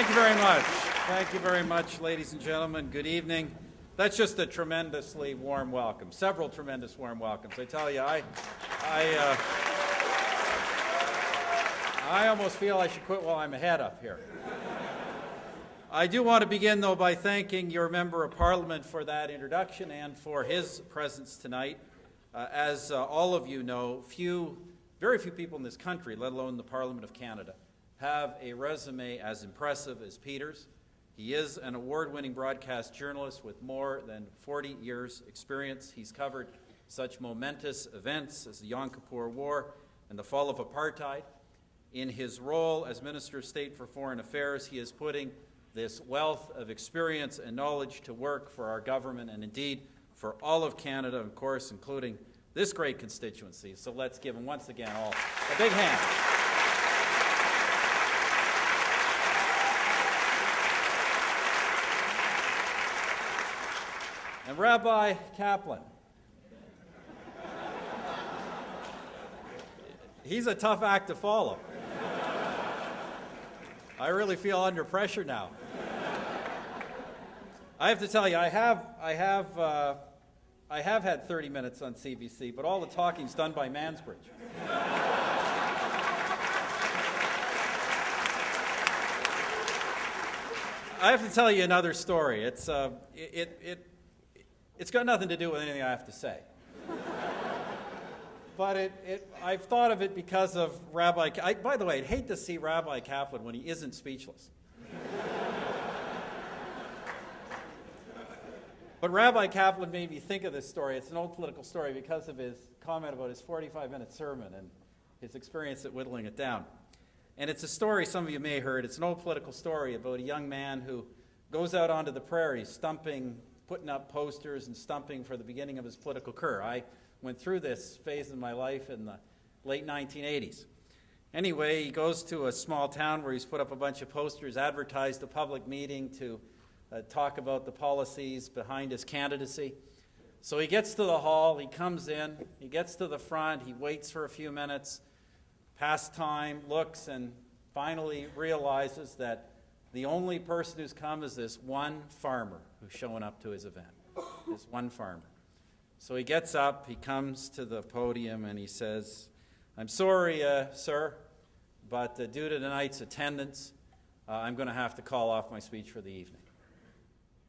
Thank you very much. Thank you very much, ladies and gentlemen. Good evening. That's just a tremendously warm welcome. Several tremendous warm welcomes. I tell you, I almost feel I should quit while I'm ahead up here. I do want to begin, though, by thanking your Member of Parliament for that introduction and for his presence tonight. As all of you know, very few people in this country, let alone the Parliament of Canada, have a resume as impressive as Peter's. He is an award-winning broadcast journalist with more than 40 years' experience. He's covered such momentous events as the Yom Kippur War and the fall of apartheid. In his role as Minister of State for Foreign Affairs, he is putting this wealth of experience and knowledge to work for our government and indeed for all of Canada, of course, including this great constituency. So let's give him once again all a big hand. And Rabbi Kaplan. He's a tough act to follow. I really feel under pressure now. I have to tell you, I have had 30 minutes on CBC, but all the talking's done by Mansbridge. I have to tell you another story. It's got nothing to do with anything I have to say. But I've thought of it because of by the way, I'd hate to see Rabbi Kaplan when he isn't speechless. But Rabbi Kaplan made me think of this story. It's an old political story because of his comment about his 45-minute sermon and his experience at whittling it down. And it's a story some of you may have heard. It's an old political story about a young man who goes out onto the prairies putting up posters and stumping for the beginning of his political career. I went through this phase in my life in the late 1980s. Anyway, he goes to a small town where he's put up a bunch of posters, advertised a public meeting to talk about the policies behind his candidacy. So he gets to the hall, he comes in, he gets to the front, he waits for a few minutes, passes time, looks, and finally realizes that the only person who's come is this one farmer who's showing up to his event. This one farmer. So he gets up, he comes to the podium, and he says, "I'm sorry, sir, but due to tonight's attendance, I'm going to have to call off my speech for the evening."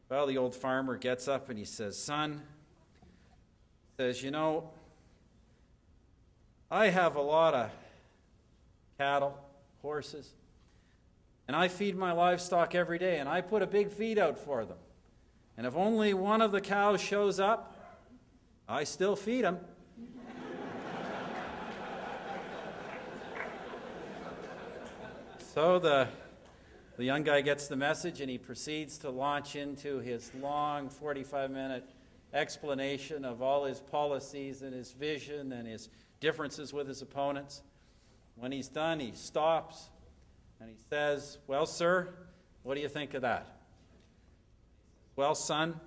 Well, the old farmer gets up and he says, "Son," says, "you know, I have a lot of cattle, horses, and I feed my livestock every day, and I put a big feed out for them. And if only one of the cows shows up, I still feed them." So the young guy gets the message, and he proceeds to launch into his long 45-minute explanation of all his policies and his vision and his differences with his opponents. When he's done, he stops, and he says, "Well, sir, what do you think of that?" "Well, son,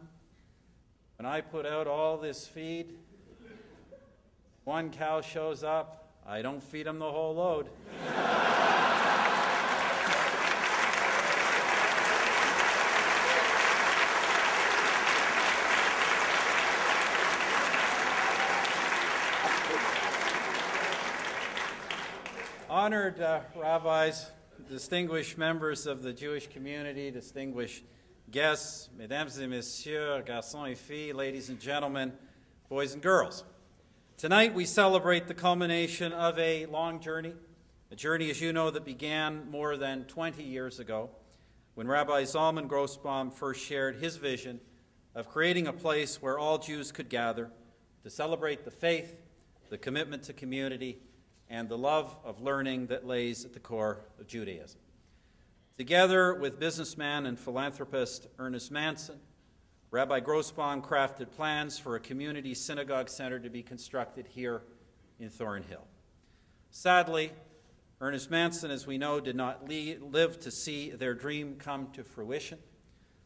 when I put out all this feed, one cow shows up, I don't feed him the whole load." Honored rabbis, distinguished members of the Jewish community, distinguished guests, mesdames et messieurs, garçons et filles, ladies and gentlemen, boys and girls. Tonight we celebrate the culmination of a long journey, a journey, as you know, that began more than 20 years ago when Rabbi Zalman Grossbaum first shared his vision of creating a place where all Jews could gather to celebrate the faith, the commitment to community, and the love of learning that lays at the core of Judaism. Together with businessman and philanthropist Ernest Manson, Rabbi Grossbaum crafted plans for a community synagogue center to be constructed here in Thornhill. Sadly, Ernest Manson, as we know, did not live to see their dream come to fruition,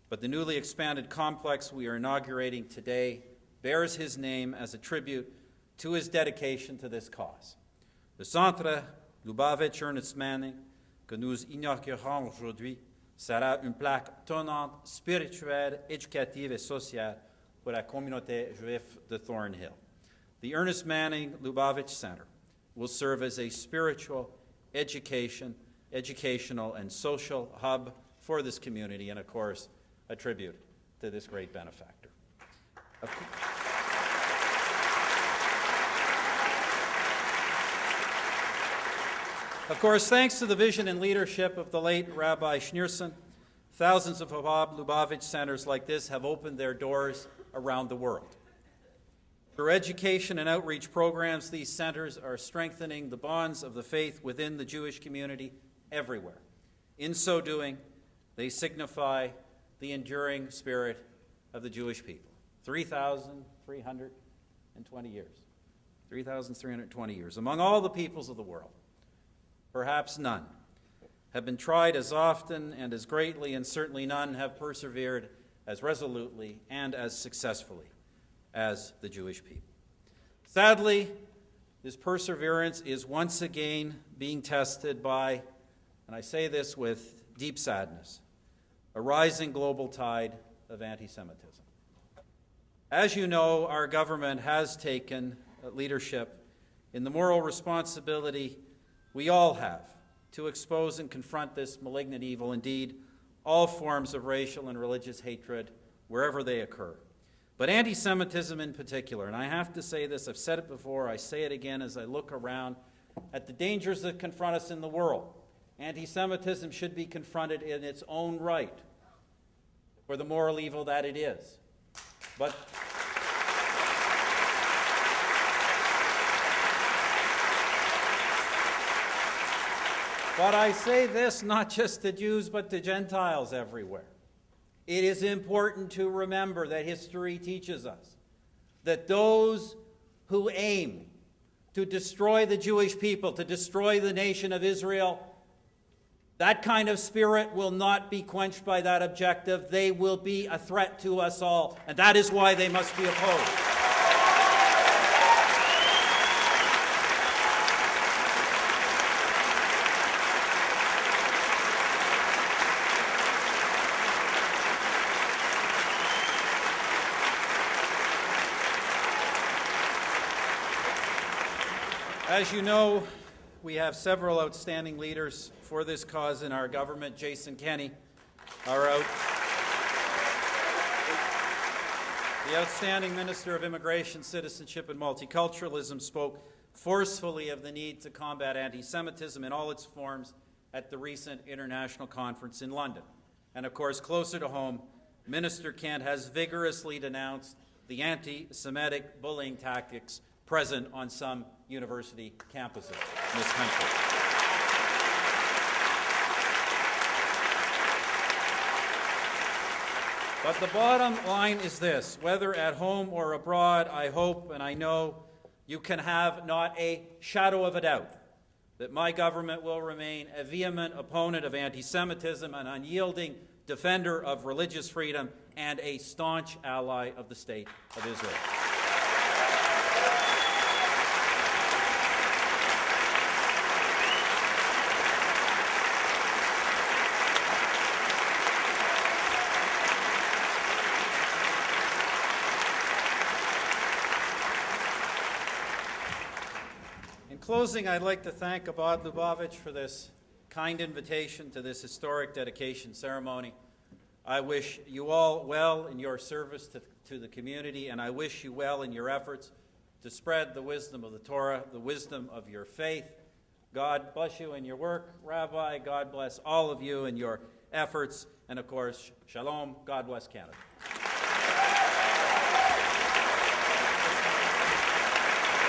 but the newly expanded complex we are inaugurating today bears his name as a tribute to his dedication to this cause. Le Centre Lubavitch Ernest Manning, que nous inaugurons aujourd'hui, sera une plaque tournante spirituelle, éducative et sociale pour la communauté juive de Thornhill. The Ernest Manning Lubavitch Center will serve as a spiritual, educational, and social hub for this community, and of course, a tribute to this great benefactor. Of course, thanks to the vision and leadership of the late Rabbi Schneerson, thousands of Chabad Lubavitch centers like this have opened their doors around the world. Through education and outreach programs, these centers are strengthening the bonds of the faith within the Jewish community everywhere. In so doing, they signify the enduring spirit of the Jewish people. 3,320 years. 3,320 years. Among all the peoples of the world, perhaps none have been tried as often and as greatly, and certainly none have persevered as resolutely and as successfully as the Jewish people. Sadly, this perseverance is once again being tested by, and I say this with deep sadness, a rising global tide of anti-Semitism. As you know, our government has taken leadership in the moral responsibility we all have to expose and confront this malignant evil, indeed, all forms of racial and religious hatred wherever they occur. But anti-Semitism in particular, and I have to say this, I've said it before, I say it again as I look around at the dangers that confront us in the world. Anti-Semitism should be confronted in its own right for the moral evil that it is. But I say this not just to Jews, but to Gentiles everywhere. It is important to remember that history teaches us that those who aim to destroy the Jewish people, to destroy the nation of Israel, that kind of spirit will not be quenched by that objective. They will be a threat to us all, and that is why they must be opposed. As you know, we have several outstanding leaders for this cause in our government. Jason Kenney, the outstanding Minister of Immigration, Citizenship, and Multiculturalism, spoke forcefully of the need to combat anti-Semitism in all its forms at the recent international conference in London. And of course, closer to home, Minister Kent has vigorously denounced the anti-Semitic bullying tactics present on some university campuses in this country. But the bottom line is this: whether at home or abroad, I hope and I know you can have not a shadow of a doubt that my government will remain a vehement opponent of anti-Semitism, an unyielding defender of religious freedom, and a staunch ally of the State of Israel. In closing, I'd like to thank Chabad Lubavitch for this kind invitation to this historic dedication ceremony. I wish you all well in your service to the community, and I wish you well in your efforts to spread the wisdom of the Torah, the wisdom of your faith. God bless you in your work, Rabbi. God bless all of you in your efforts. And of course, Shalom. God bless Canada.